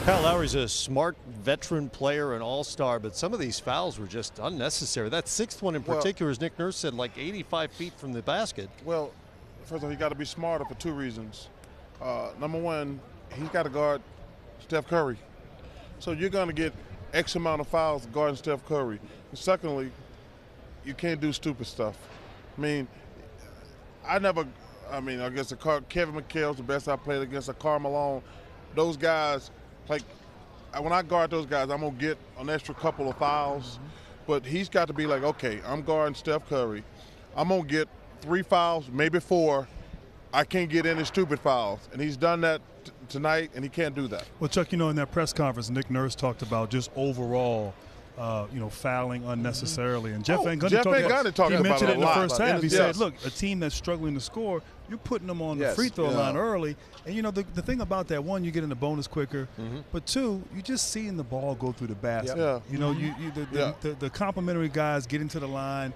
Kyle Lowry's a smart veteran player, an all-star, but some of these fouls were just unnecessary. That sixth one in particular, as Nick Nurse said, like 85 feet from the basket. Well, first of all, he got to be smarter for two reasons. Number one, he's got to guard Steph Curry. So you're going to get X amount of fouls guarding Steph Curry. And secondly, you can't do stupid stuff. I guess Kevin McHale's the best I played against. Karl Malone. Those guys, like, when I guard those guys, I'm going to get an extra couple of fouls. But he's got to be like, okay, I'm guarding Steph Curry. I'm going to get 3 fouls, maybe 4. I can't get any stupid fouls. And he's done that tonight, and he can't do that. Well, Chuck, in that press conference, Nick Nurse talked about just overall, fouling unnecessarily. And Jeff Van Gundy mentioned it in the first half. He said, look, a team that's struggling to score, you're putting them on the free throw line early. And, the thing about that, one, you get in the bonus quicker. But two, you just seeing the ball go through the basket. The complimentary guys getting to the line,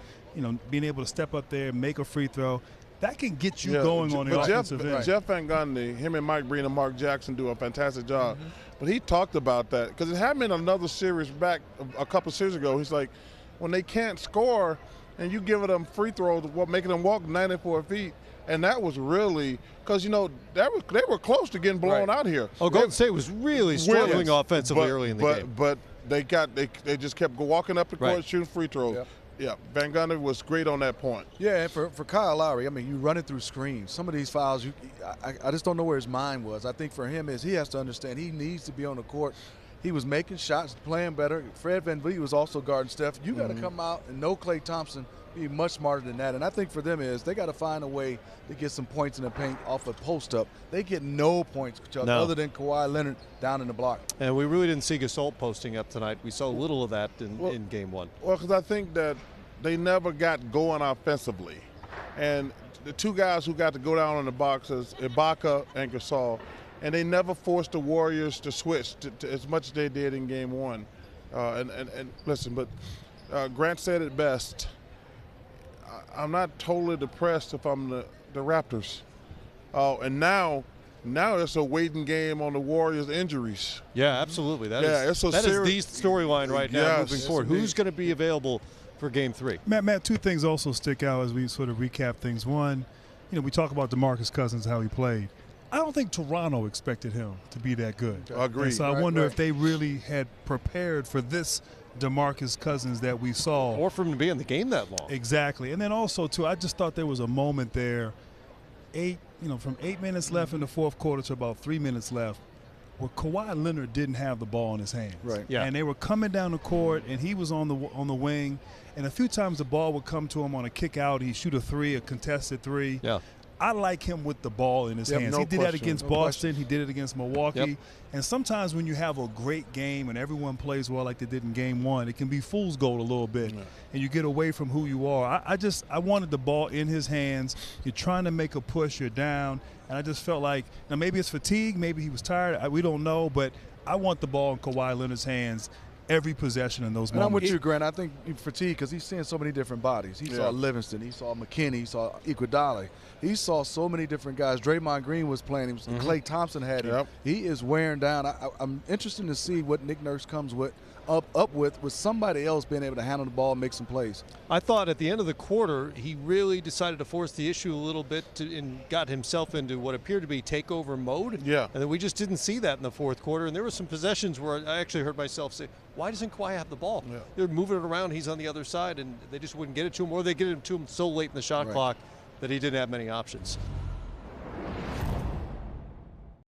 being able to step up there, make a free throw. That can get you going on the offensive end. Jeff Van Gundy, him and Mike Breen and Mark Jackson do a fantastic job. But he talked about that because it happened in another series back a couple series ago. He's like, when they can't score and you giving them free throws, making them walk 94 feet, and that was really because they were close to getting blown out here. Oh, Golden State was really struggling offensively early in the game. But they just kept walking up the court, shooting free throws. Yeah, Van Gundy was great on that point. Yeah, and for Kyle Lowry, you run it through screens. Some of these fouls, I just don't know where his mind was. I think for him he has to understand he needs to be on the court. He was making shots, playing better. Fred VanVleet was also guarding Steph. You got to come out and know Klay Thompson, be much smarter than that. And I think for them they got to find a way to get some points in the paint off a post-up. They get no points, Chuck, other than Kawhi Leonard down in the block. And we really didn't see Gasol posting up tonight. We saw little of that in Game 1. Well, because I think that they never got going offensively. And the two guys who got to go down in the box is Ibaka and Gasol, and they never forced the Warriors to switch to as much as they did in Game 1. And listen, but Grant said it best. I'm not totally depressed if I'm the Raptors. And now it's a waiting game on the Warriors' injuries. Yeah, absolutely. That is the storyline right now moving forward. Who's going to be available for Game 3? Matt, two things also stick out as we sort of recap things. One, we talk about DeMarcus Cousins, how he played. I don't think Toronto expected him to be that good. Agreed. So I wonder if they really had prepared for this DeMarcus Cousins that we saw. Or for him to be in the game that long. Exactly. And then also, too, I just thought there was a moment there, from 8 minutes left in the fourth quarter to about 3 minutes left, where Kawhi Leonard didn't have the ball in his hands. Right. Yeah. And they were coming down the court, and he was on the wing, and a few times the ball would come to him on a kick out. He'd shoot a contested three. Yeah. I like him with the ball in his hands. He did that against Boston. He did it against Milwaukee. Yep. And sometimes when you have a great game and everyone plays well like they did in Game 1, it can be fool's gold a little bit, and you get away from who you are. I wanted the ball in his hands. You're trying to make a push. You're down. And I just felt like, now maybe it's fatigue. Maybe he was tired. We don't know. But I want the ball in Kawhi Leonard's hands every possession in those moments. I'm with you, Grant. I think fatigue because he's seeing so many different bodies. He saw Livingston. He saw McKinney. He saw Iguodala. He saw so many different guys. Draymond Green was playing. Klay Thompson had him. He is wearing down. I'm interested to see what Nick Nurse comes up with somebody else being able to handle the ball and make some plays. I thought at the end of the quarter he really decided to force the issue a little bit and got himself into what appeared to be takeover mode. Yeah. And then we just didn't see that in the fourth quarter. And there were some possessions where I actually heard myself say, why doesn't Kawhi have the ball? Yeah. They're moving it around. He's on the other side, and they just wouldn't get it to him, or they get it to him so late in the shot clock that he didn't have many options.